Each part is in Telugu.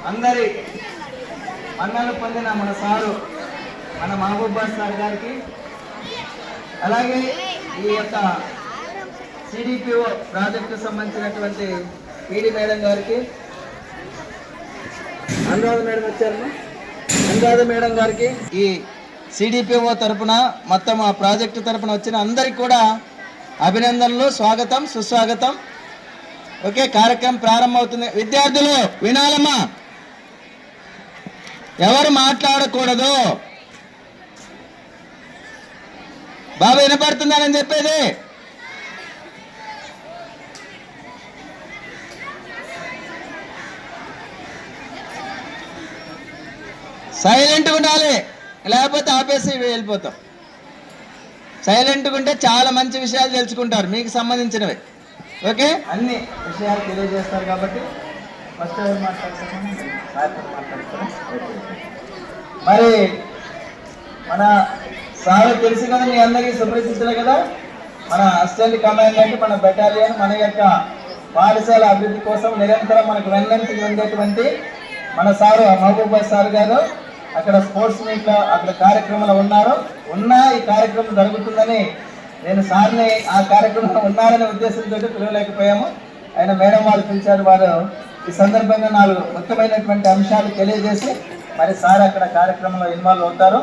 అందరి మన్నలు పొందిన మన సారు మన మహబూబాద్ సార్ గారికి, అలాగే ఈ యొక్క సిడిపిఓ ప్రాజెక్టు సంబంధించినటువంటి పీడి మేడం గారికి, అనురాధ మేడం వచ్చారమ్మా, అనురాధ మేడం గారికి, ఈ సిడిపిఓ తరఫున మొత్తం ఆ ప్రాజెక్టు తరఫున వచ్చిన అందరికి కూడా అభినందనలు, స్వాగతం, సుస్వాగతం. ఓకే, కార్యక్రమం ప్రారంభమవుతుంది. విద్యార్థులు వినాలమ్మా, ఎవరు మాట్లాడకూడదు. బాబు వినపడుతుందని చెప్పేది? సైలెంట్గా ఉండాలి, లేకపోతే ఆపేసి వెళ్ళిపోతాం. సైలెంట్గా ఉంటే చాలా మంచి విషయాలు తెలుసుకుంటారు మీకు సంబంధించినవి. ఓకే, అన్ని విషయాలు తెలియజేస్తారు కాబట్టి ఫస్ట్ ఎవరు మాట్లాడతారు? మరి మన సార్ తెలుసు కదా, మీ అందరికీ సుపరిచితులే కదా. మన అసిస్టెంట్ కమాండెంట్, మన బెటాలియన్, మన యొక్క పాఠశాల అభివృద్ధి కోసం నిరంతరం మనకు వెన్నంటి ఉండేటువంటి మన సారు మహబూబాద్ సార్ గారు అక్కడ స్పోర్ట్స్ మీట్లో అక్కడ కార్యక్రమంలో ఈ కార్యక్రమం జరుగుతుందని నేను సార్ని ఆ కార్యక్రమంలో ఉన్నారనే ఉద్దేశంతో పిలవలేకపోయాము. ఆయన మేడం వాళ్ళు పిలిచారు. వారు ఈ సందర్భంగా 4 ముఖ్యమైనటువంటి అంశాలు తెలియజేసి మరి సార్ అక్కడ కార్యక్రమంలో ఇన్వాల్వ్ అవుతారు.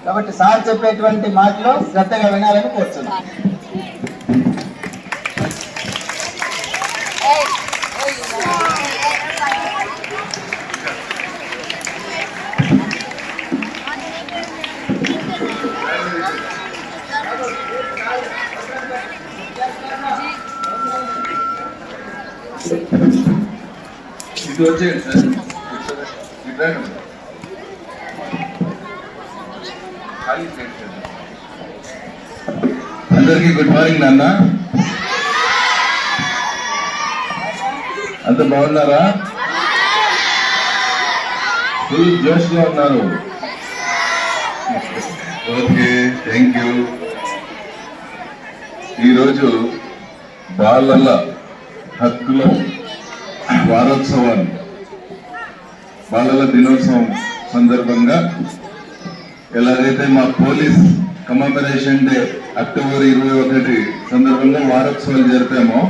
కాబట్టి సార్ చెప్పేటువంటి మాటలు శ్రద్ధగా వినాలని కోరుతున్నాను. ఇది వచ్చేయండి సార్. అందరికీ గుడ్ మార్నింగ్ నాన్న. అంత బాగున్నారా? ఫుల్ జోష్ లో ఉన్నారు. Okay, thank you. ఈరోజు బాలల హక్కుల వారోత్సవాన్ని, బాలల దినోత్సవం సందర్భంగా ఎలాగైతే మా పోలీస్ కమమరేషన్ డే అక్టోబర్ 21 సందర్భంగా వారోత్సవాలు జరిపామో,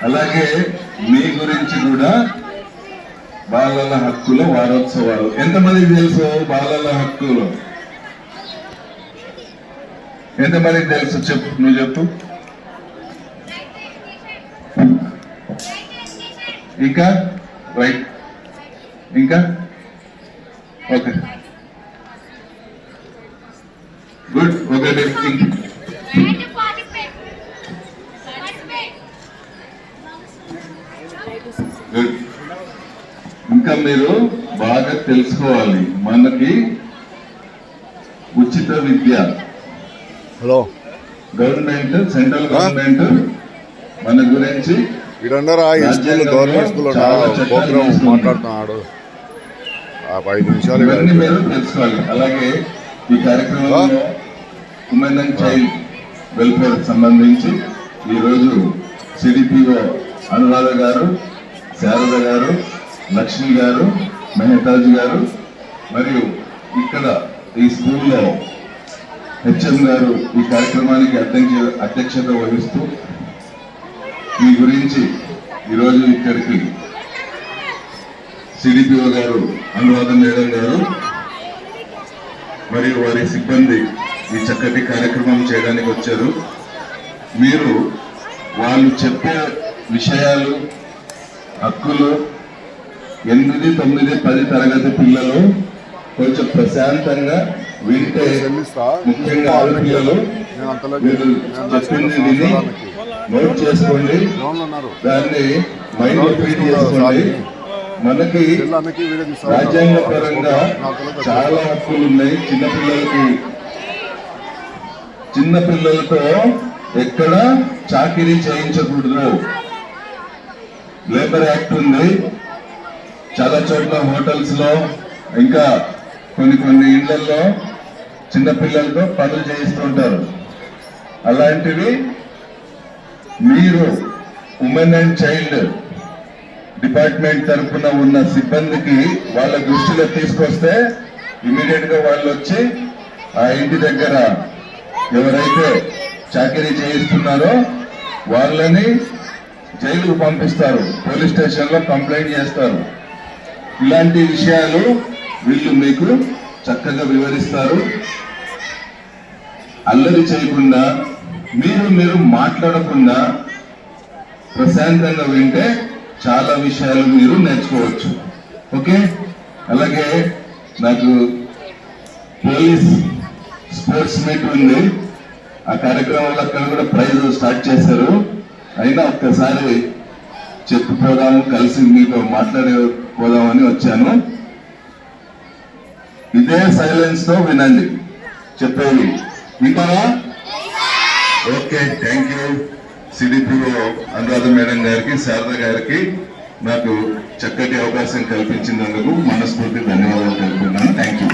అలాగే మీ గురించి కూడా బాలల హక్కుల వారోత్సవాలు. ఎంతమందికి తెలుసు బాలల హక్కులు? ఎంతమందికి తెలుసు? చెప్పు, నువ్వు చెప్పు. ఇంకా రైట్, ఇంకా ఓకే, గుడ్. Okay, good. ఇంకా మీరు బాగా తెలుసుకోవాలి, మనకి ఉచిత విద్య గవర్నమెంట్, సెంట్రల్ గవర్నమెంట్ మన గురించి గవర్నమెంట్ స్కూల్ ప్రోగ్రామ్ మాట్లాడుతున్నాడు. 5 నిమిషాలు ఇవన్నీ మీరు తెలుసుకోవాలి. అలాగే ఈ కార్యక్రమంలో ఉమెన్ అండ్ చైల్డ్ వెల్ఫేర్ సంబంధించి ఈరోజు సిడిపిఓ అనురాధ గారు, శారద గారు, లక్ష్మి గారు, మెహతాజ్ గారు, మరియు ఇక్కడ ఈ స్కూల్లో హెచ్ఎం గారు ఈ కార్యక్రమానికి అధ్యక్షత వహిస్తూ మీ గురించి ఈరోజు ఇక్కడికి సిడిపిఓ గారు అనురాధ మేడం గారు మరియు వారి సిబ్బంది ఈ చక్కటి కార్యక్రమం చేయడానికి వచ్చారు. మీరు వాళ్ళు చెప్పే విషయాలు, హక్కులు 8, 9, 10 తరగతి పిల్లలు కొంచెం ప్రశాంతంగా వింటే, ముఖ్యంగా ఆడపిల్లలు మీరు చెప్పింది విని నోట్ చేసుకోండి, దాన్ని మైండ్ ఫీడ్ చేసుకోండి. మనకి రాజ్యాంగ పరంగా చాలా హక్కులు ఉన్నాయి. చిన్నపిల్లలతో ఎక్కడ చాకిరీ చేయించకూడదు. లేబర్ యాక్ట్ ఉంది. చాలా చోట్ల హోటల్స్ లో, ఇంకా కొన్ని ఇళ్లలో చిన్నపిల్లలతో పనులు చేయిస్తుంటారు. అలాంటివి మీరు ఉమెన్ అండ్ చైల్డ్ డిపార్ట్మెంట్ తరఫున ఉన్న సిబ్బందికి వాళ్ళ దృష్టిలో తీసుకొస్తే ఇమీడియట్ గా వాళ్ళు వచ్చి ఆ ఇంటి దగ్గర ఎవరైతే చాకరీ చేయిస్తున్నారో వాళ్ళని జైలుకు పంపిస్తారు, పోలీస్ స్టేషన్ లో కంప్లైంట్ చేస్తారు. ఇలాంటి విషయాలు వీళ్ళు మీకు చక్కగా వివరిస్తారు. అల్లరి చేయకుండా మీరు మాట్లాడకుండా ప్రశాంతంగా వింటే చాలా విషయాలు మీరు నేర్చుకోవచ్చు. ఓకే, అలాగే నాకు పోలీస్ స్పోర్ట్స్ మీట్ ఉంది, ఆ కార్యక్రమంలో అక్కడ కూడా ప్రైజ్ స్టార్ట్ చేశారు. అయినా ఒక్కసారి చెప్పిపోదాము, కలిసి మీతో మాట్లాడిపోదామని వచ్చాను. ఇదే సైలెన్స్ తో వినండి చెప్పేది, వింటారా? Okay, thank you. CDPO Anuradha madam గారికి, శారద గారికి నాకు చక్కటి అవకాశం కల్పించినందుకు మనస్ఫూర్తి ధన్యవాదాలు తెలుపుతున్నాను. Thank you.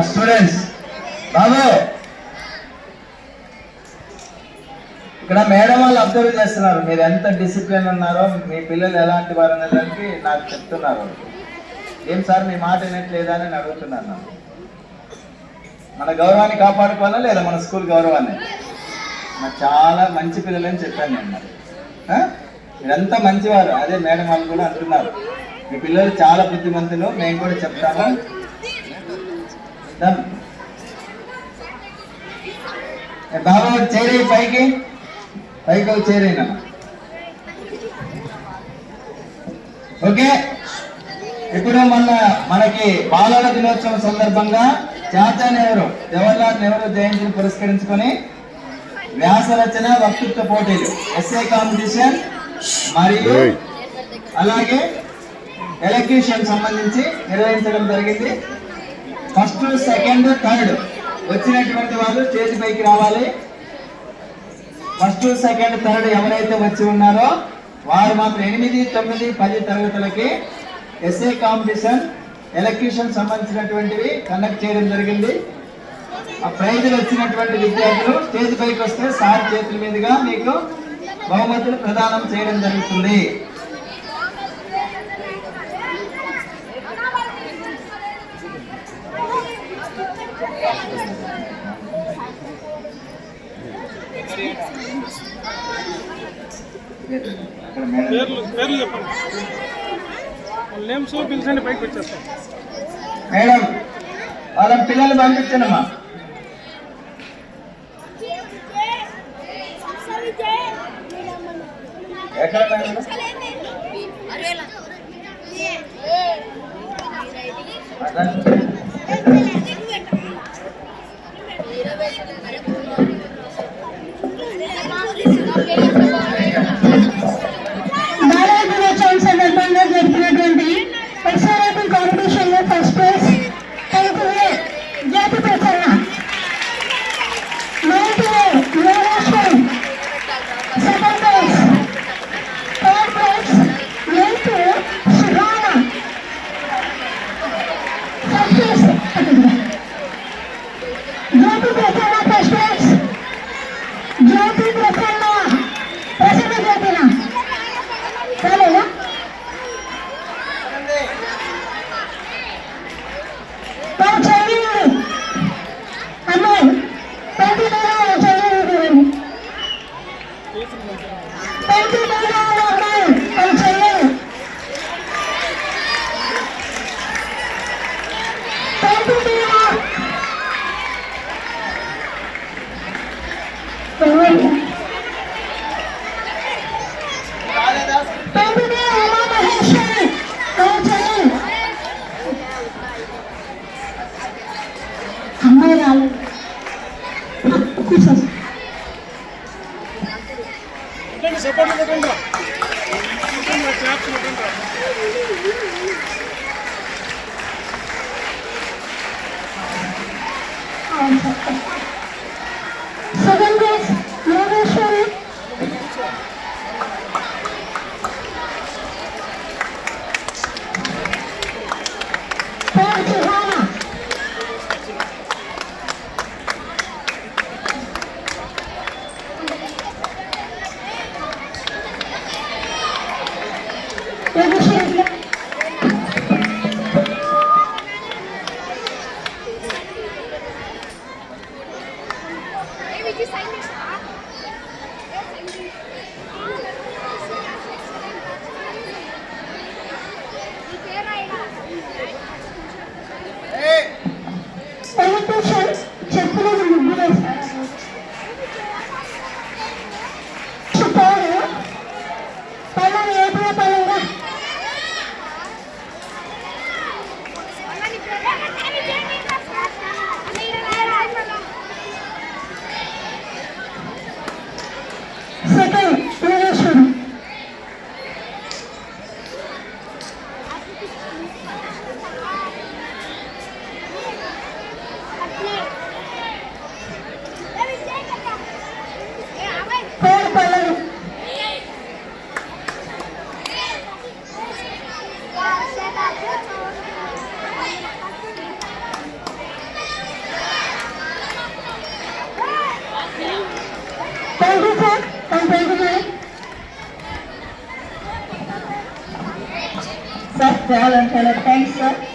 స్టూడెంట్స్, బాబు ఇక్కడ మేడం వాళ్ళు అబ్జర్వ్ చేస్తున్నారు మీరు ఎంత డిసిప్లిన్ ఉన్నారో, మీ పిల్లలు ఎలాంటి వారు అనేదానికి నాకు చెప్తున్నారు. ఏం సార్ మీ మాట వినట్లేదా అని అడుగుతున్నాను. మన గౌరవాన్ని కాపాడుకోవాలా లేదా మన స్కూల్ గౌరవాన్ని? నాకు చాలా మంచి పిల్లలని చెప్పాను నేను. మరి మీరంతా మంచివారు, అదే మేడం వాళ్ళు కూడా అంటున్నారు. మీ పిల్లలు చాలా బుద్ధిమంతులు, మేము కూడా చెప్తాము. బాబా చేరే పైకి చేరేనా? ఓకే, ఇప్పుడు మనకి బాలల దినోత్సవం సందర్భంగా చాచా నెహ్రూ, జవహర్లాల్ నెహ్రూ జయంతిని పురస్కరించుకొని వ్యాస రచన, వక్తృత్వ పోటీలు, ఎస్ఏ కాంపిటీషన్ మరియు అలాగే ఎలక్యూషన్ సంబంధించి నిర్వహించడం జరిగింది. ఫస్ట్, సెకండ్, థర్డ్ వచ్చినటువంటి వాళ్ళు స్టేజ్ పైకి రావాలి. ఫస్ట్, సెకండ్, థర్డ్ ఎవరైతే వచ్చి ఉన్నారో వారు మాత్రం 8, 9, 10 తరగతులకి ఎస్ఏ కాంపిటీషన్, ఎలక్యూషన్ సంబంధించినటువంటివి కండక్ట్ చేయడం జరిగింది. ఆ ప్రైజులు వచ్చినటువంటి విద్యార్థులు స్టేజ్ పైకి వస్తే సార్ చేతుల మీదుగా మీకు బహుమతులు ప్రదానం చేయడం జరుగుతుంది. మేడం వాళ్ళ పిల్లలు పంపించనమ్మా. ఎక్కడ సందర్భంగా జరిపినటువంటి ఎక్సలెంట్ కాంపిటీషన్ లో ఫస్ట్ ప్రైజ్ జాతి Prasanna, second prize, third prize Suhana, first prize Jyothi Prasanna, first prize Jyothi Prasanna, Prasanna జ్యోతినా చాలేదా? అమ్మాయి పెంటి చదివి పెంటి అమ్మాయి అది చెయ్యదు. పెంటి ఉమామహేశ్వరి అది చెయ్యదు. అమ్మాయి రాలేదు. Second prize Yogeshwari, Third, Suhana. Abhishek. Politicians చెప్పులను ముగ్గులేస్తారు. చుట్టారు పళ్ళని ఏపుల పళ్ళంగా second Bhuvaneshwari. Third Pallavi. Thank you, sir. And thank you, madam. Sir, చాలా థ్యాంక్స్ సార్.